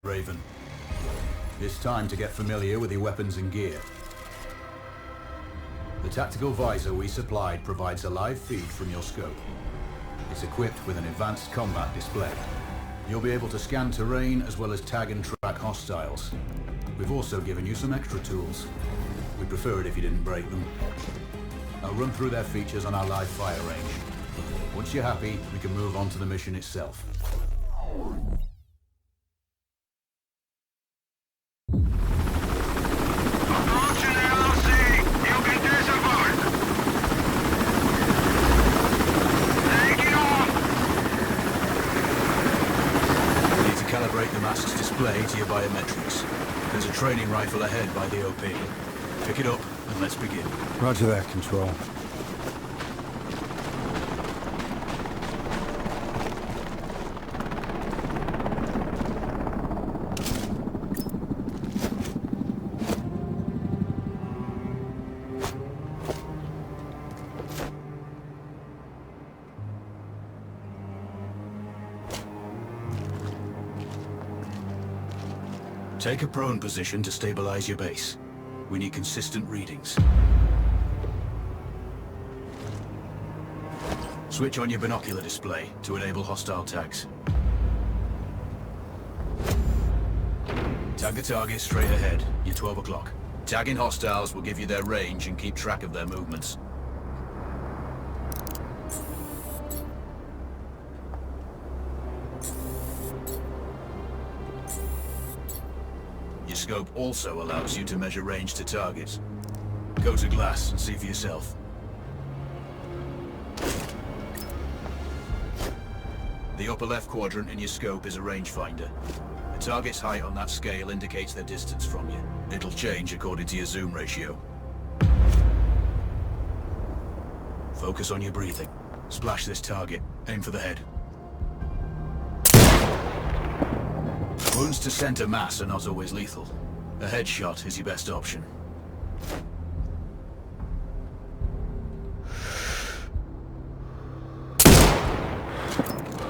Raven. It's time to get familiar with your weapons and gear. The tactical visor we supplied provides a live feed from your scope. It's equipped with an advanced combat display. You'll be able to scan terrain as well as tag and track hostiles. We've also given you some extra tools. We'd prefer it if you didn't break them. I'll run through their features on our live fire range. Once you're happy, we can move on to the mission itself. Calibrate the mask's display to your biometrics. There's a training rifle ahead by the OP. Pick it up and let's begin. Roger that, Control. Take a prone position to stabilize your base. We need consistent readings. Switch on your binocular display to enable hostile tags. Tag the target straight ahead. You're 12 o'clock. Tagging hostiles will give you their range and keep track of their movements. Your scope also allows you to measure range to targets. Go to glass and see for yourself. The upper left quadrant in your scope is a rangefinder. The target's height on that scale indicates their distance from you. It'll change according to your zoom ratio. Focus on your breathing. Splash this target. Aim for the head. Wounds to center mass are not always lethal. A headshot is your best option.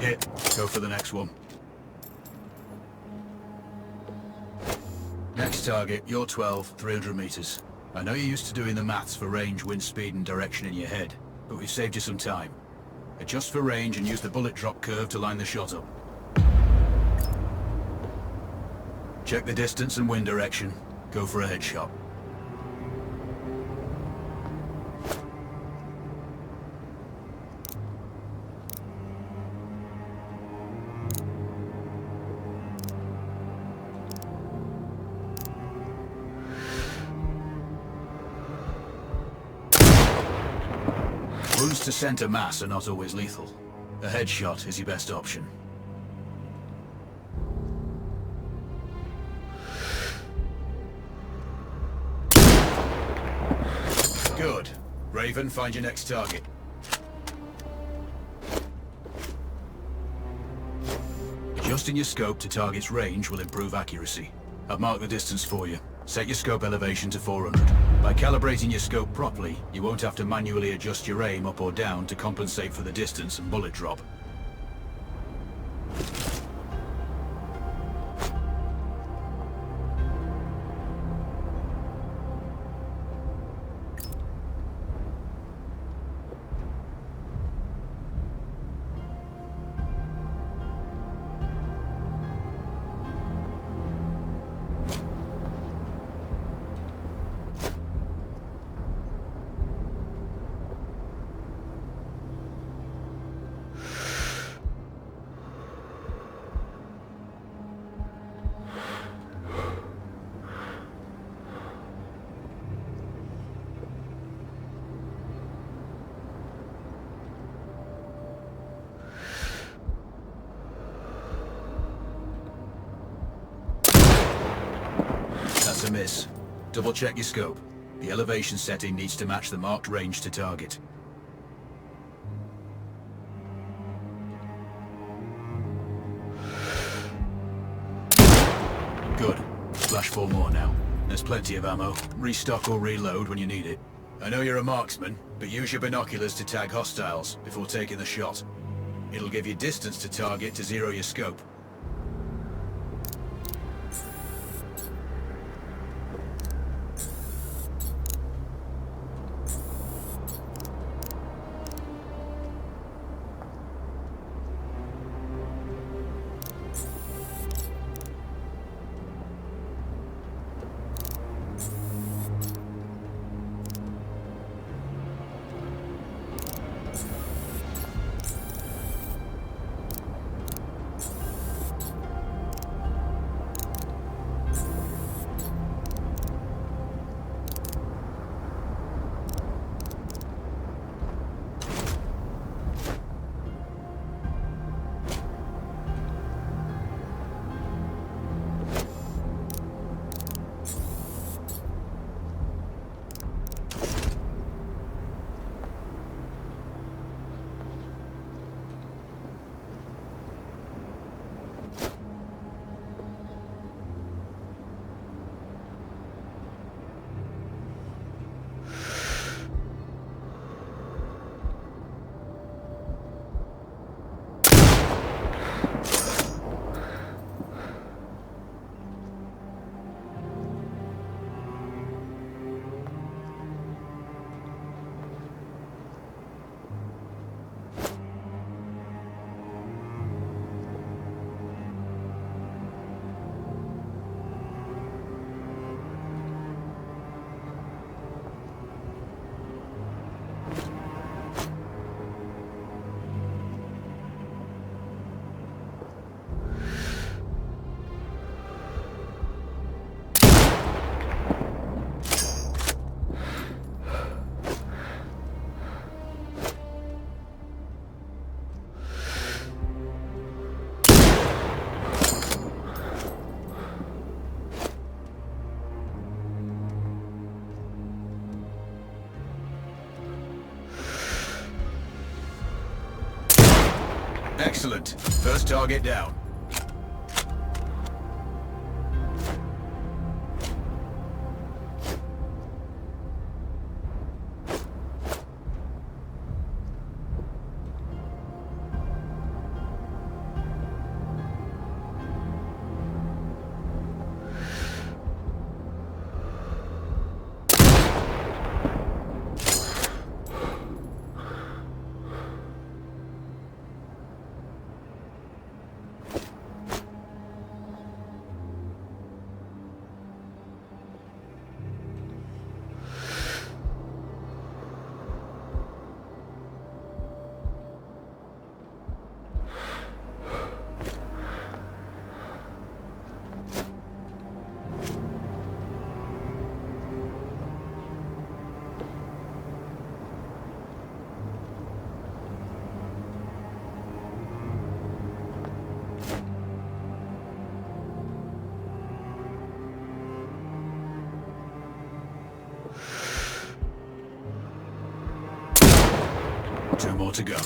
Hit. Go for the next one. Next target, you're 12, 300 meters. I know you're used to doing the maths for range, wind speed, and direction in your head, but we've saved you some time. Adjust for range and use the bullet drop curve to line the shot up. Check the distance and wind direction. Go for a headshot. Wounds to center mass are not always lethal. A headshot is your best option. Good. Raven, find your next target. Adjusting your scope to target's range will improve accuracy. I've marked the distance for you. Set your scope elevation to 400. By calibrating your scope properly, you won't have to manually adjust your aim up or down to compensate for the distance and bullet drop. That's a miss. Double check your scope. The elevation setting needs to match the marked range to target. Good. Flash 4 more now. There's plenty of ammo. Restock or reload when you need it. I know you're a marksman, but use your binoculars to tag hostiles before taking the shot. It'll give you distance to target to zero your scope. Excellent. First target down. Two more to go.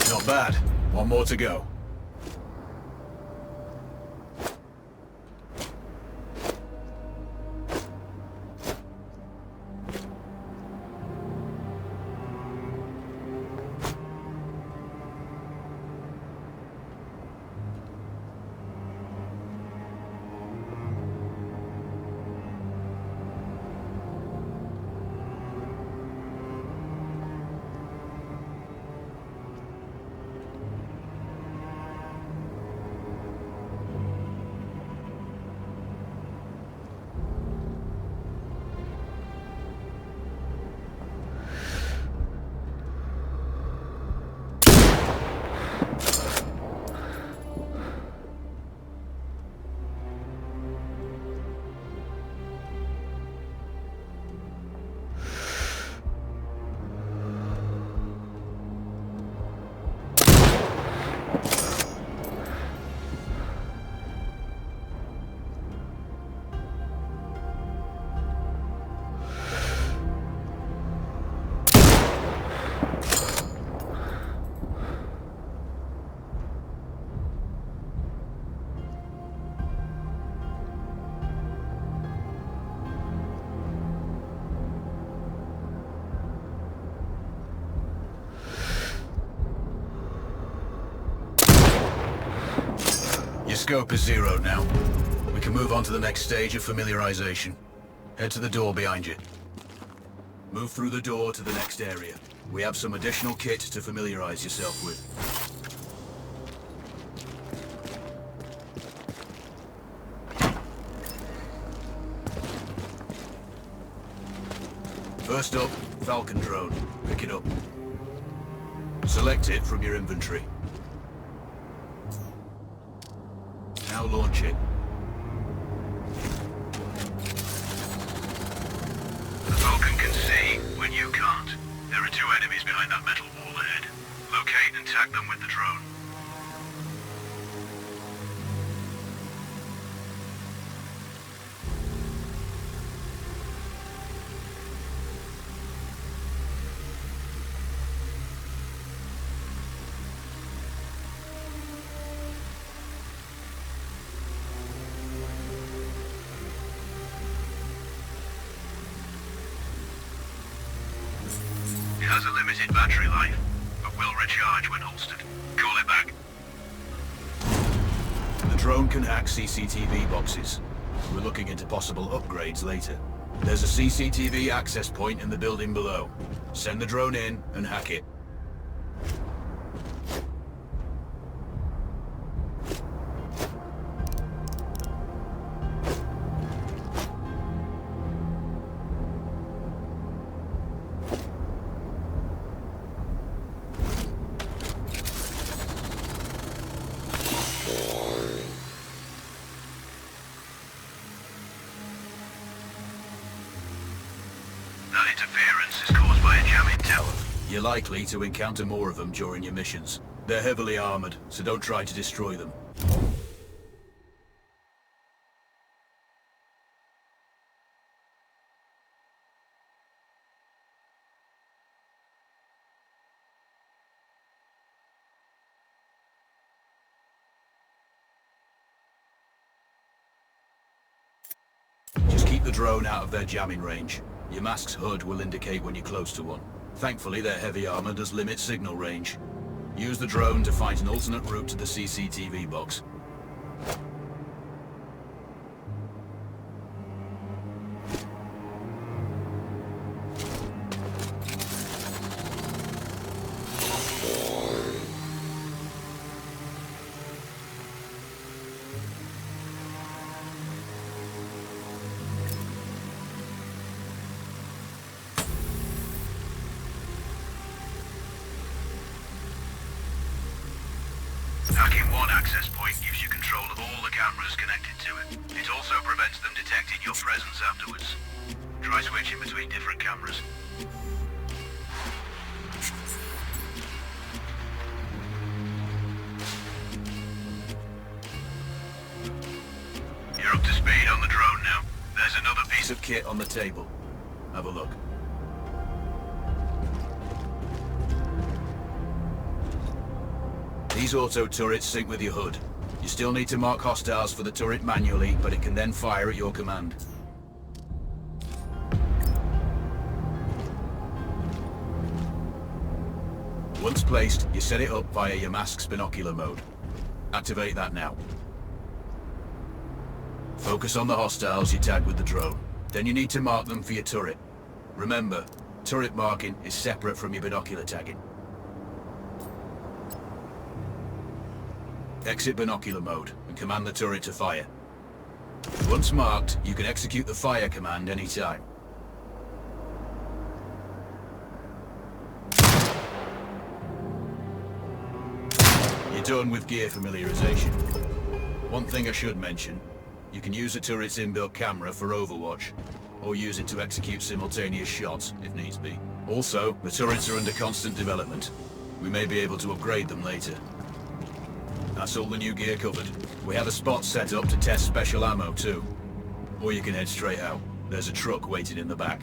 Not bad. One more to go. Your scope is zeroed now. We can move on to the next stage of familiarization. Head to the door behind you. Move through the door to the next area. We have some additional kit to familiarize yourself with. First up, Falcon drone. Pick it up. Select it from your inventory. Now launch it. The Falcon can see when you can't. There are two enemies behind that metal wall ahead. Locate and tag them with the drone. has a limited battery life, but will recharge when holstered. Call it back. The drone can hack CCTV boxes. We're looking into possible upgrades later. There's a CCTV access point in the building below. Send the drone in and hack it. That interference is caused by a jamming tower. You're likely to encounter more of them during your missions. They're heavily armored, so don't try to destroy them. Just keep the drone out of their jamming range. Your mask's hood will indicate when you're close to one. Thankfully, their heavy armor does limit signal range. Use the drone to find an alternate route to the CCTV box. Hacking one access point gives you control of all the cameras connected to it. It also prevents them detecting your presence afterwards. Try switching between different cameras. You're up to speed on the drone now. There's another piece Of kit on the table. Have a look. These auto turrets sync with your hood. You still need to mark hostiles for the turret manually, but it can then fire at your command. Once placed, you set it up via your mask's binocular mode. Activate that now. Focus on the hostiles you tag with the drone. Then you need to mark them for your turret. Remember, turret marking is separate from your binocular tagging. Exit binocular mode and command the turret to fire. Once marked, you can execute the fire command anytime. You're done with gear familiarization. One thing I should mention, you can use the turret's inbuilt camera for overwatch, or use it to execute simultaneous shots if needs be. Also, the turrets are under constant development. We may be able to upgrade them later. That's all the new gear covered. We have a spot set up to test special ammo too. Or you can head straight out. There's a truck waiting in the back.